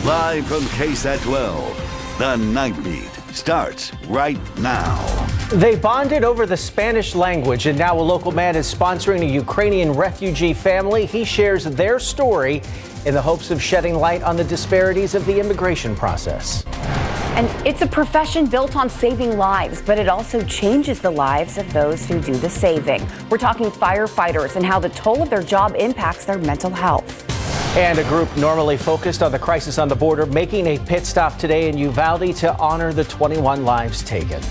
Live from KSAT 12, the Nightbeat starts right now. They bonded over the Spanish language, and now a local man is sponsoring a Ukrainian refugee family. He shares their story in the hopes of shedding light on the disparities of the immigration process. And it's a profession built on saving lives, but it also changes the lives of those who do the saving. We're talking firefighters and how the toll of their job impacts their mental health. And a group normally focused on the crisis on the border making a pit stop today in Uvalde to honor the 21 lives taken.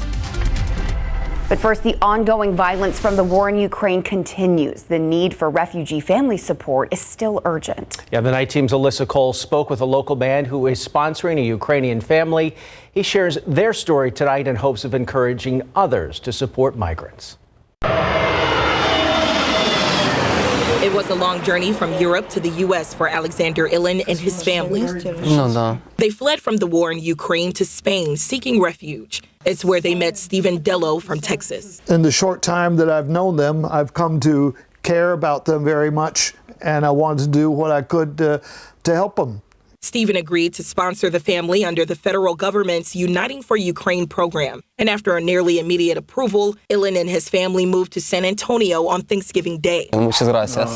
But first, the ongoing violence from the war in Ukraine continues. The need for refugee family support is still urgent. Yeah, the night team's Alyssa Cole spoke with a local man who is sponsoring a Ukrainian family. He shares their story tonight in hopes of encouraging others to support migrants. It was a long journey from Europe to the U.S. for Alexander Ilin and his family. They fled from the war in Ukraine to Spain, seeking refuge. It's where they met Stephen Dello from Texas. In the short time that I've known them, I've come to care about them very much, and I wanted to do what I could to help them. Stephen agreed to sponsor the family under the federal government's Uniting for Ukraine program. And after a nearly immediate approval, Ilin and his family moved to San Antonio on Thanksgiving Day. Muchas gracias.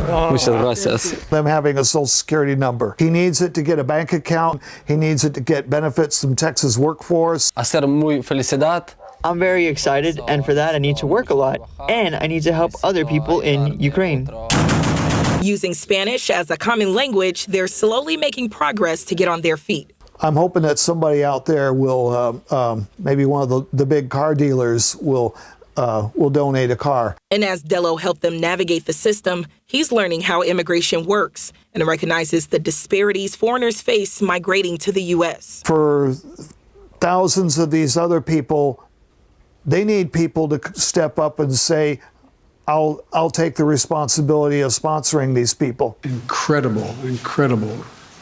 Muchas gracias. Them having a social security number. He needs it to get a bank account. He needs it to get benefits from Texas workforce. Hacer muy felicidad. I'm very excited, and for that I need to work a lot, and I need to help other people in Ukraine. Using Spanish as a common language, they're slowly making progress to get on their feet. I'm hoping that somebody out there will, maybe one of the big car dealers will donate a car. And as Dello helped them navigate the system, he's learning how immigration works and recognizes the disparities foreigners face migrating to the U.S. For thousands of these other people, they need people to step up and say, I'll take the responsibility of sponsoring these people. Incredible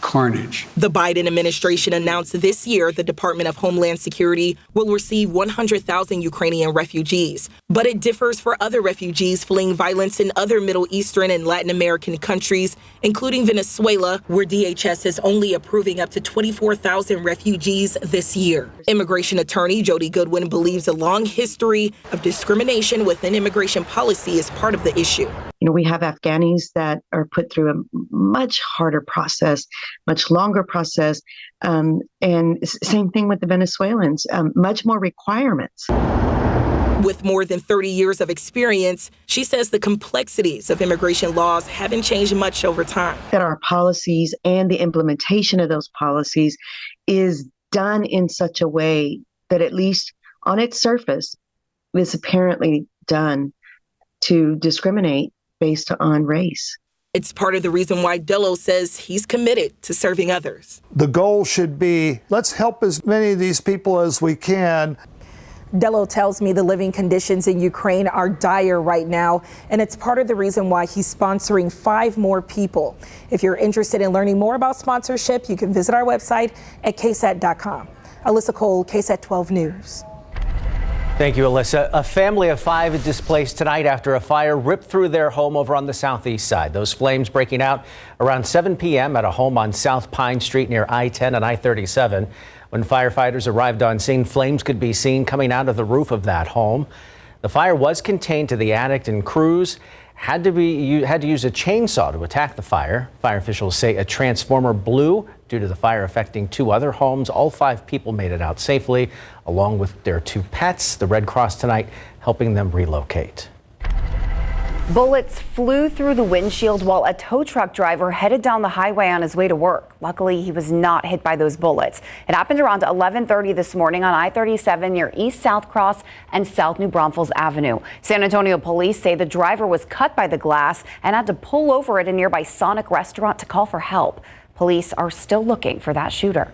carnage. The Biden administration announced this year the Department of Homeland Security will receive 100,000 Ukrainian refugees. But it differs for other refugees fleeing violence in other Middle Eastern and Latin American countries, including Venezuela, where DHS is only approving up to 24,000 refugees this year. Immigration attorney Jody Goodwin believes a long history of discrimination within immigration policy is part of the issue. You know, we have Afghanis that are put through a much harder process, much longer process, and same thing with the Venezuelans, much more requirements. With more than 30 years of experience, she says the complexities of immigration laws haven't changed much over time. That our policies and the implementation of those policies is done in such a way that, at least on its surface, is apparently done to discriminate based on race. It's part of the reason why Dello says he's committed to serving others. The goal should be, let's help as many of these people as we can. Dello tells me the living conditions in Ukraine are dire right now, and it's part of the reason why he's sponsoring 5 more people. If you're interested in learning more about sponsorship, you can visit our website at KSAT.com. Alyssa Cole, KSAT 12 News. Thank you, Alyssa. A family of 5 is displaced tonight after a fire ripped through their home over on the southeast side. Those flames breaking out around 7 p.m. at a home on South Pine Street near I-10 and I-37. When firefighters arrived on scene, flames could be seen coming out of the roof of that home. The fire was contained to the attic, and crews had to use a chainsaw to attack the fire. Fire officials say a transformer blew due to the fire affecting 2 other homes. All 5 people made it out safely, along with their 2 pets. The Red Cross tonight helping them relocate. Bullets flew through the windshield while a tow truck driver headed down the highway on his way to work. Luckily, he was not hit by those bullets. It happened around 11:30 this morning on I-37 near East South Cross and South New Braunfels Avenue. San Antonio police say the driver was cut by the glass and had to pull over at a nearby Sonic restaurant to call for help. Police are still looking for that shooter.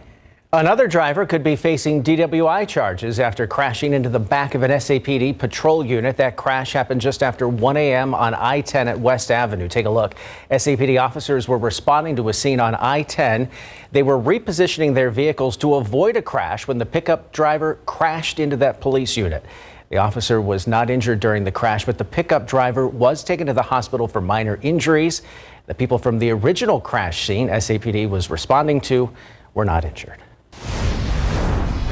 Another driver could be facing DWI charges after crashing into the back of an SAPD patrol unit. That crash happened just after 1 a.m. on I-10 at West Avenue. Take a look. SAPD officers were responding to a scene on I-10. They were repositioning their vehicles to avoid a crash when the pickup driver crashed into that police unit. The officer was not injured during the crash, but the pickup driver was taken to the hospital for minor injuries. The people from the original crash scene SAPD was responding to were not injured.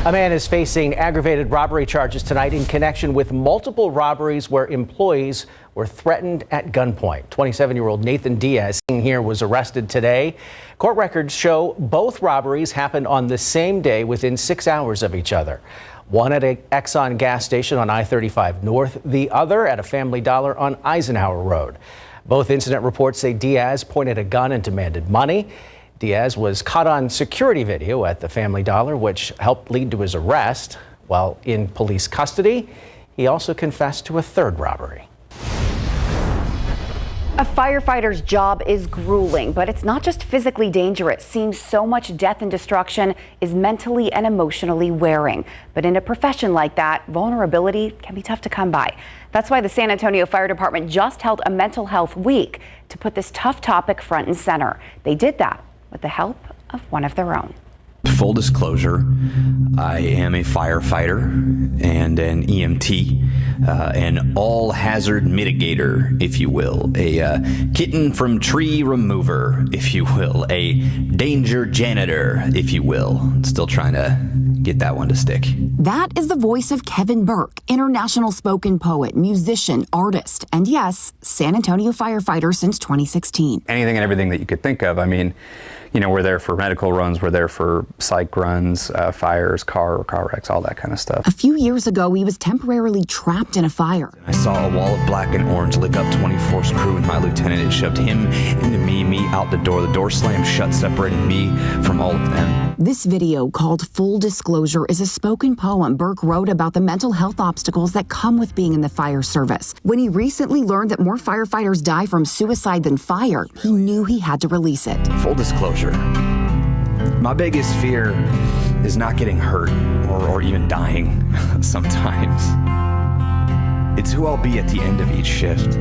A man is facing aggravated robbery charges tonight in connection with multiple robberies where employees were threatened at gunpoint. 27-year-old Nathan Diaz here was arrested today. Court records show both robberies happened on the same day within 6 hours of each other. One at an Exxon gas station on I-35 North, the other at a Family Dollar on Eisenhower Road. Both incident reports say Diaz pointed a gun and demanded money. Diaz was caught on security video at the Family Dollar, which helped lead to his arrest. While in police custody, he also confessed to a third robbery. A firefighter's job is grueling, but it's not just physically dangerous. Seeing so much death and destruction is mentally and emotionally wearing. But in a profession like that, vulnerability can be tough to come by. That's why the San Antonio Fire Department just held a mental health week to put this tough topic front and center. They did that with the help of one of their own. Full disclosure, I am a firefighter and an EMT, an all-hazard mitigator, if you will, a kitten from tree remover, if you will, a danger janitor, if you will. Still trying to get that one to stick. That is the voice of Kevin Burke, international spoken poet, musician, artist, and yes, San Antonio firefighter since 2016. Anything and everything that you could think of. I mean, you know, we're there for medical runs, we're there for psych runs, fires, car wrecks, all that kind of stuff. A few years ago, he was temporarily trapped in a fire. I saw a wall of black and orange lick up 24th crew and my lieutenant. It shoved him into me out the door slammed shut, separating me from all of them. This video, called Full Disclosure, is a spoken poem Burke wrote about the mental health obstacles that come with being in the fire service. When he recently learned that more firefighters die from suicide than fire, he knew he had to release it. Full disclosure, my biggest fear is not getting hurt or even dying sometimes. It's who I'll be at the end of each shift.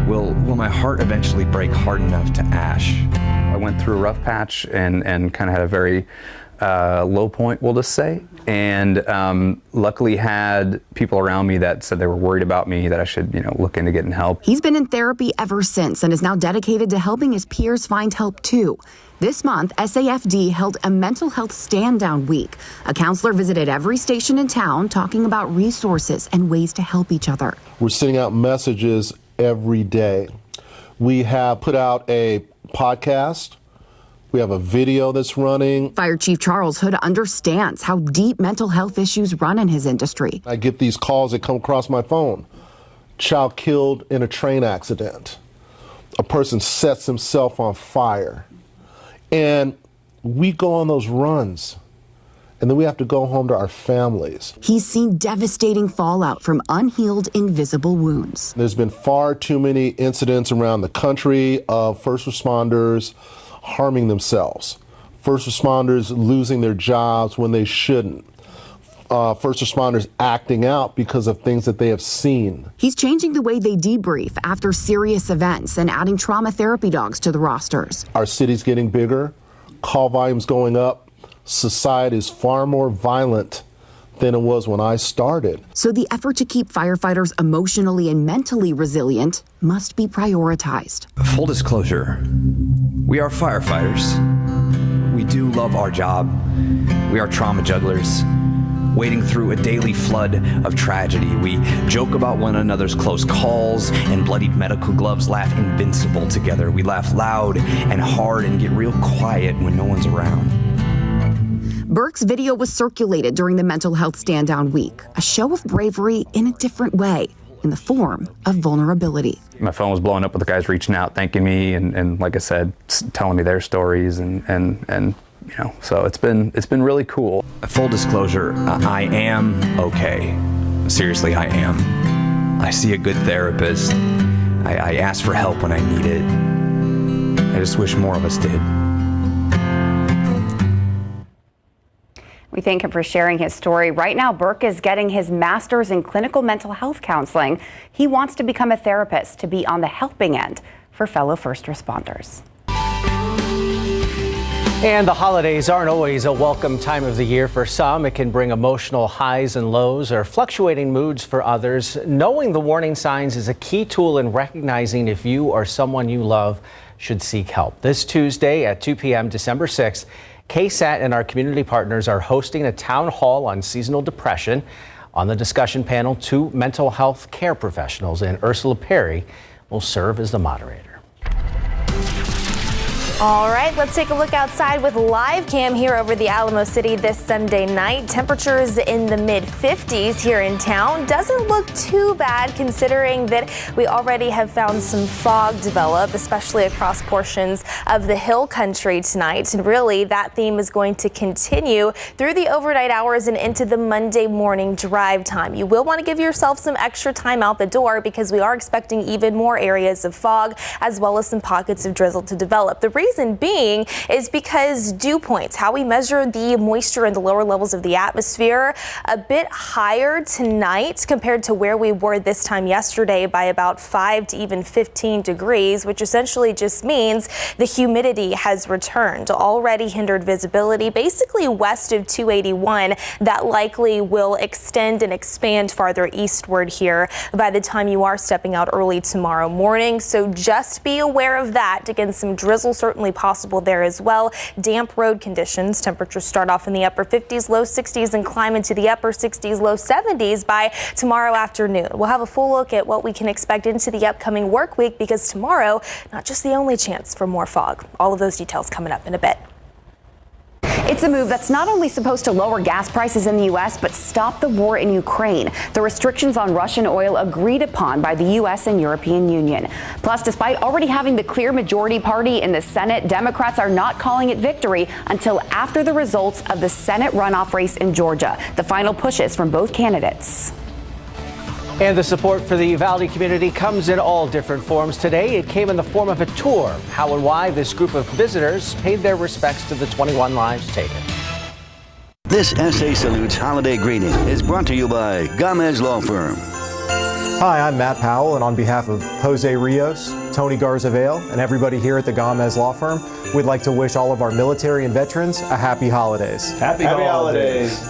Will my heart eventually break hard enough to ash? I went through a rough patch and kind of had a very low point, we'll just say. And luckily had people around me that said they were worried about me, that I should, look into getting help. He's been in therapy ever since and is now dedicated to helping his peers find help too. This month, SAFD held a mental health stand-down week. A counselor visited every station in town talking about resources and ways to help each other. We're sending out messages every day. We have put out a podcast. We have a video that's running. Fire Chief Charles Hood understands how deep mental health issues run in his industry. I get these calls that come across my phone. Child killed in a train accident. A person sets himself on fire. And we go on those runs. And then we have to go home to our families. He's seen devastating fallout from unhealed, invisible wounds. There's been far too many incidents around the country of first responders harming themselves. First responders losing their jobs when they shouldn't. First responders acting out because of things that they have seen. He's changing the way they debrief after serious events and adding trauma therapy dogs to the rosters. Our city's getting bigger, call volume's going up. Society is far more violent than it was when I started. So the effort to keep firefighters emotionally and mentally resilient must be prioritized. Full disclosure, we are firefighters. We do love our job. We are trauma jugglers, wading through a daily flood of tragedy. We joke about one another's close calls and bloodied medical gloves, laugh invincible together. We laugh loud and hard and get real quiet when no one's around. Burke's video was circulated during the Mental Health Stand-Down Week, a show of bravery in a different way, in the form of vulnerability. My phone was blowing up with the guys reaching out, thanking me, and like I said, telling me their stories, and so it's been really cool. Full disclosure, I am okay. Seriously, I am. I see a good therapist. I ask for help when I need it. I just wish more of us did. We thank him for sharing his story. Right now, Burke is getting his master's in clinical mental health counseling. He wants to become a therapist to be on the helping end for fellow first responders. And the holidays aren't always a welcome time of the year for some. It can bring emotional highs and lows or fluctuating moods for others. Knowing the warning signs is a key tool in recognizing if you or someone you love should seek help. This Tuesday at 2 p.m. December 6th, KSAT and our community partners are hosting a town hall on seasonal depression. On the discussion panel, 2 mental health care professionals and Ursula Perry will serve as the moderator. All right, let's take a look outside with live cam here over the Alamo City this Sunday night. Temperatures in the mid-50s here in town. Doesn't look too bad considering that we already have found some fog develop, especially across portions of the hill country tonight. And really, that theme is going to continue through the overnight hours and into the Monday morning drive time. You will want to give yourself some extra time out the door because we are expecting even more areas of fog as well as some pockets of drizzle to develop. The reason being is because dew points, how we measure the moisture in the lower levels of the atmosphere, a bit higher tonight compared to where we were this time yesterday by about 5 to even 15 degrees, which essentially just means the humidity has returned. Already hindered visibility basically west of 281. That likely will extend and expand farther eastward here by the time you are stepping out early tomorrow morning. So just be aware of that. Again, some drizzle certainly possible there as well. Damp road conditions. Temperatures start off in the upper 50s, low 60s and climb into the upper 60s, low 70s by tomorrow afternoon. We'll have a full look at what we can expect into the upcoming work week because tomorrow, not just the only chance for more fog. All of those details coming up in a bit. It's a move that's not only supposed to lower gas prices in the U.S., but stop the war in Ukraine. The restrictions on Russian oil agreed upon by the U.S. and European Union. Plus, despite already having the clear majority party in the Senate, Democrats are not calling it victory until after the results of the Senate runoff race in Georgia. The final pushes from both candidates. And the support for the Uvalde community comes in all different forms today. It came in the form of a tour. How and why this group of visitors paid their respects to the 21 lives taken. This SA Salutes holiday greeting is brought to you by Gomez Law Firm. Hi, I'm Matt Powell, and on behalf of Jose Rios, Tony Garzavale, and everybody here at the Gomez Law Firm, we'd like to wish all of our military and veterans a happy holidays. Happy holidays.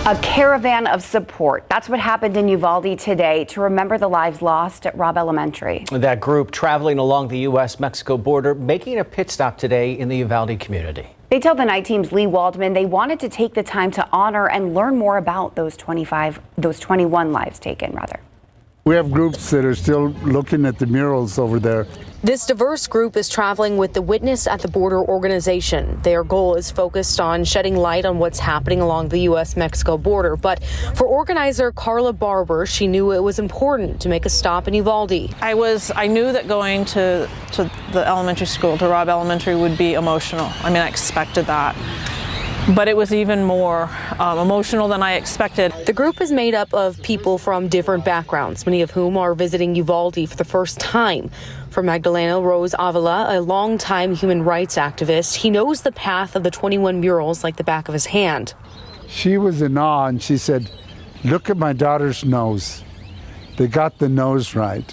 A caravan of support. That's what happened in Uvalde today to remember the lives lost at Robb Elementary. That group traveling along the U.S.-Mexico border, making a pit stop today in the Uvalde community. They tell the night team's Lee Waldman they wanted to take the time to honor and learn more about those 21 lives taken, rather. We have groups that are still looking at the murals over there. This diverse group is traveling with the Witness at the Border organization. Their goal is focused on shedding light on what's happening along the U.S.-Mexico border. But for organizer Carla Barber, she knew it was important to make a stop in Uvalde. I knew that going to the elementary school, to Robb Elementary, would be emotional. I mean, I expected that. But it was even more emotional than I expected. The group is made up of people from different backgrounds, many of whom are visiting Uvalde for the first time. For Magdalena Rose Avila, a longtime human rights activist, he knows the path of the 21 murals like the back of his hand. She was in awe and she said, "Look at my daughter's nose. They got the nose right."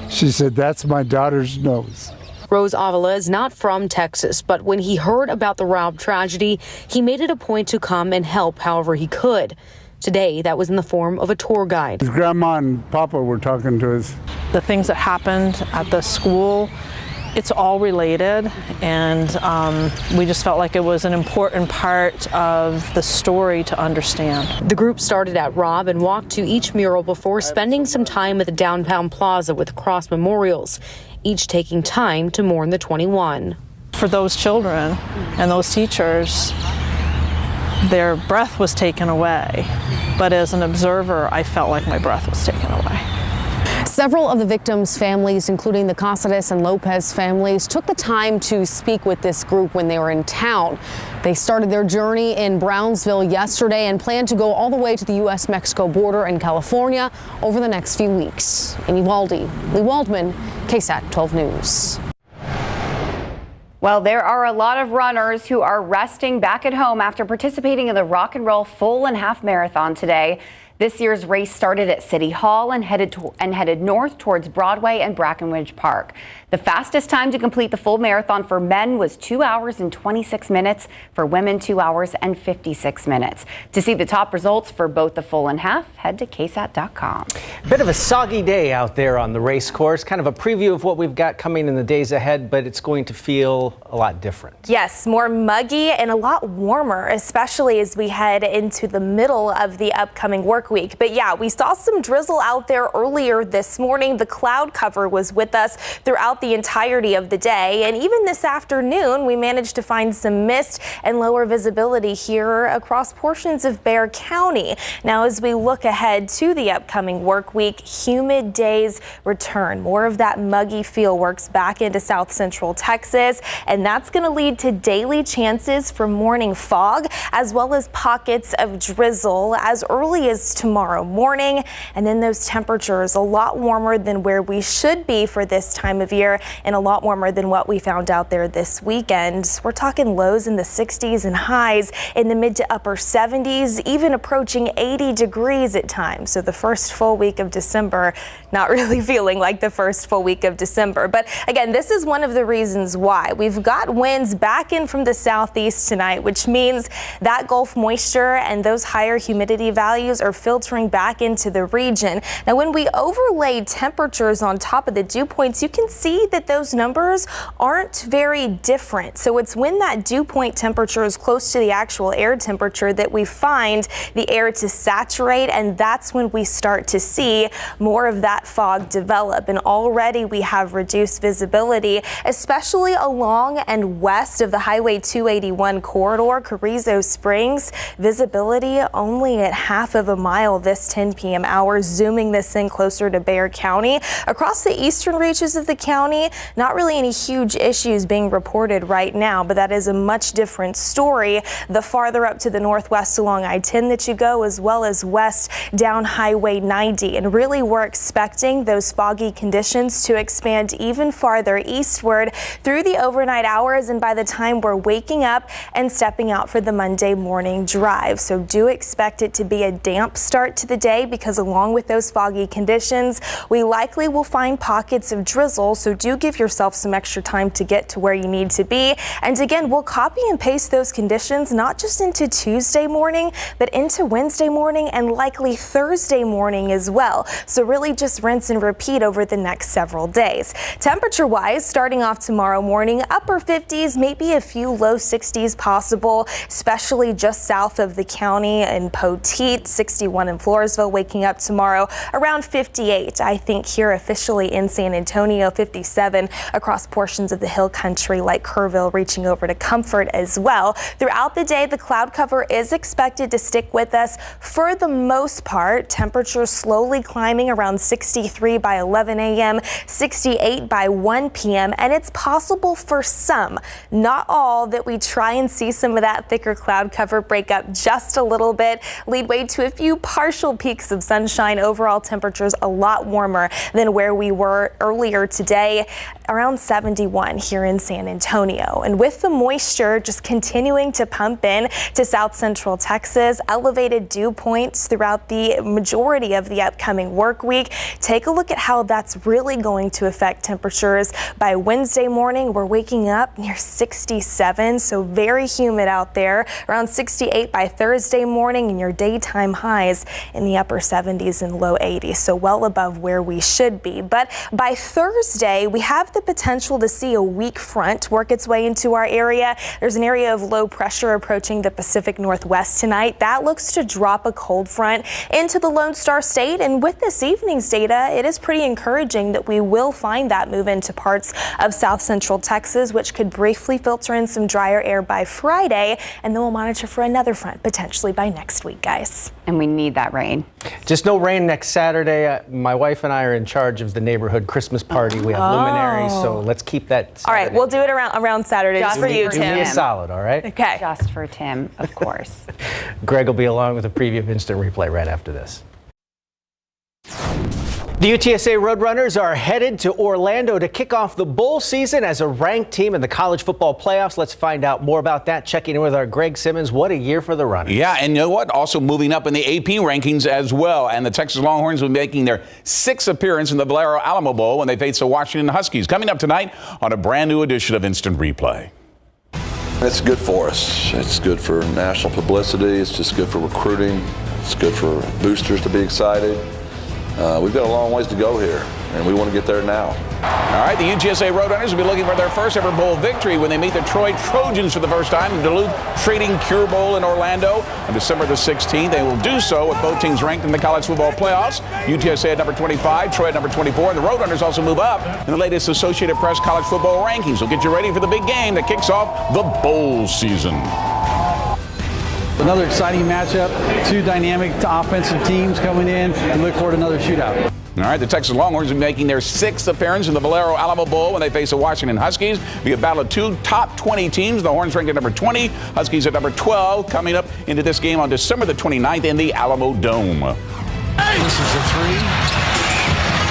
She said, "That's my daughter's nose." Rose Avila is not from Texas, but when he heard about the Robb tragedy, he made it a point to come and help however he could. Today, that was in the form of a tour guide. His grandma and papa were talking to us. The things that happened at the school, it's all related, and we just felt like it was an important part of the story to understand. The group started at Robb and walked to each mural before spending some time at the downtown plaza with cross memorials, each taking time to mourn the 21. For those children and those teachers, their breath was taken away, but as an observer, I felt like my breath was taken away. Several of the victims' families, including the Casares and Lopez families, took the time to speak with this group when they were in town. They started their journey in Brownsville yesterday and plan to go all the way to the U.S.-Mexico border in California over the next few weeks. In Uvalde, Lee Waldman, KSAT 12 News. Well, there are a lot of runners who are resting back at home after participating in the Rock and Roll Full and Half Marathon today. This year's race started at City Hall and headed north towards Broadway and Brackenridge Park. The fastest time to complete the full marathon for men was 2 hours and 26 minutes. For women, 2 hours and 56 minutes. To see the top results for both the full and half, head to KSAT.com. Bit of a soggy day out there on the race course. Kind of a preview of what we've got coming in the days ahead, but it's going to feel a lot different. Yes, more muggy and a lot warmer, especially as we head into the middle of the upcoming work week. But yeah, we saw some drizzle out there earlier this morning. The cloud cover was with us throughout the entirety of the day. And even this afternoon, we managed to find some mist and lower visibility here across portions of Bexar County. Now, as we look ahead to the upcoming work week, humid days return. More of that muggy feel works back into south central Texas, and that's going to lead to daily chances for morning fog, as well as pockets of drizzle as early as tomorrow morning. And then those temperatures a lot warmer than where we should be for this time of year, and a lot warmer than what we found out there this weekend. We're talking lows in the 60s and highs in the mid to upper 70s, even approaching 80 degrees at times. So the first full week of December, not really feeling like the first full week of December. But again, this is one of the reasons why. We've got winds back in from the southeast tonight, which means that Gulf moisture and those higher humidity values are filtering back into the region. Now, when we overlay temperatures on top of the dew points, you can see that those numbers aren't very different. So it's when that dew point temperature is close to the actual air temperature that we find the air to saturate, and that's when we start to see more of that fog develop. And already we have reduced visibility, especially along and west of the Highway 281 corridor, Carrizo Springs. Visibility only at half of a mile this 10 p.m. hour, zooming this in closer to Bexar County. Across the eastern reaches of the county, not really any huge issues being reported right now, but that is a much different story the farther up to the northwest along I-10 that you go, as well as west down Highway 90. And really, we're expecting those foggy conditions to expand even farther eastward through the overnight hours, and by the time we're waking up and stepping out for the Monday morning drive. So do expect it to be a damp start to the day, because along with those foggy conditions, we likely will find pockets of drizzle. So do give yourself some extra time to get to where you need to be. And again, we'll copy and paste those conditions not just into Tuesday morning, but into Wednesday morning and likely Thursday morning as well. So really just rinse and repeat over the next several days. Temperature wise, starting off tomorrow morning, upper 50s, maybe a few low 60s possible, especially just south of the county in Poteet, 61 in Floresville, waking up tomorrow around 58. I think here officially in San Antonio, 57 across portions of the hill country like Kerrville, reaching over to Comfort as well. Throughout the day, the cloud cover is expected to stick with us for the most part. Temperatures slowly climbing around 63 by 11 a.m., 68 by 1 p.m. And it's possible for some, not all, that we try and see some of that thicker cloud cover break up just a little bit, lead way to a few partial peaks of sunshine. Overall temperatures a lot warmer than where we were earlier today, around 71 here in San Antonio. And with the moisture just continuing to pump in to south central Texas, elevated dew points throughout the majority of the upcoming work week, take a look at how that's really going to affect temperatures. By Wednesday morning, we're waking up near 67, so very humid out there, around 68 by Thursday morning, and your daytime highs in the upper 70s and low 80s, so well above where we should be. But by Thursday, we have the potential to see a weak front work its way into our area. There's an area of low pressure approaching the Pacific Northwest tonight. That looks to drop a cold front into the Lone Star State, and with this evening's data, it is pretty encouraging that we will find that move into parts of south central Texas, which could briefly filter in some drier air by Friday, and then we'll monitor for another front potentially by next week, guys. And we need that rain. Just no rain next Saturday. My wife and I are in charge of the neighborhood Christmas party. We have luminaries, so let's keep that Saturday. All right, we'll do it around Saturday just for you, Tim. Do me a solid, all right? Okay. Just for Tim, of course. Greg will be along with a preview of Instant Replay right after this. The UTSA Roadrunners are headed to Orlando to kick off the bowl season as a ranked team in the college football playoffs. Let's find out more about that. Checking in with our Greg Simmons. What a year for the Runners. Yeah, and you know what? Also moving up in the AP rankings as well. And the Texas Longhorns will be making their 6th appearance in the Valero Alamo Bowl when they face the Washington Huskies. Coming up tonight on a brand new edition of Instant Replay. It's good for us. It's good for national publicity. It's just good for recruiting. It's good for boosters to be excited. We've got a long ways to go here, and we want to get there now. All right, the UTSA Roadrunners will be looking for their first ever bowl victory when they meet the Troy Trojans for the first time in Duluth Trading Cure Bowl in Orlando on December the 16th. They will do so with both teams ranked in the college football playoffs. UTSA at number 25, Troy at number 24, and the Roadrunners also move up in the latest Associated Press college football rankings. We'll get you ready for the big game that kicks off the bowl season. Another exciting matchup, two dynamic offensive teams coming in, and look forward to another shootout. All right, the Texas Longhorns are making their 6th appearance in the Valero Alamo Bowl when they face the Washington Huskies. We have battle of two top 20 teams. The Horns ranked at number 20, Huskies at number 12, coming up into this game on December the 29th in the Alamo Dome. This is a 3.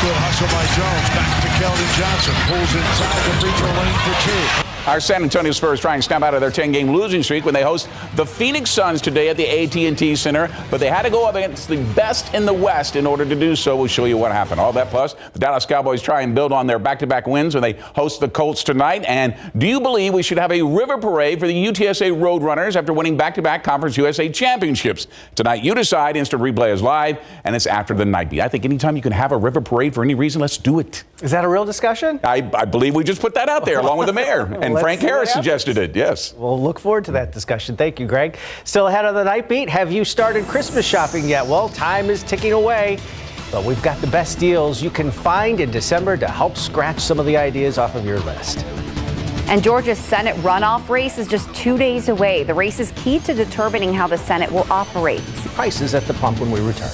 Good hustle by Jones. Back to Keldon Johnson. Pulls inside the free throw lane for 2. Our San Antonio Spurs try and snap out of their 10-game losing streak when they host the Phoenix Suns today at the AT&T Center. But they had to go up against the best in the West in order to do so. We'll show you what happened. All that plus, the Dallas Cowboys try and build on their back-to-back wins when they host the Colts tonight. And do you believe we should have a river parade for the UTSA Roadrunners after winning back-to-back Conference USA championships? Tonight, you decide. Instant Replay is live, and it's after the Nightbeat. I think anytime you can have a river parade for any reason, let's do it. Is that a real discussion? I believe we just put that out there along with the mayor. And Frank Harris suggested it, yes. We'll look forward to that discussion. Thank you, Greg. Still ahead of the Nightbeat. Have you started Christmas shopping yet? Well, time is ticking away, but we've got the best deals you can find in December to help scratch some of the ideas off of your list. And Georgia's Senate runoff race is just 2 days away. The race is key to determining how the Senate will operate. Prices at the pump when we return.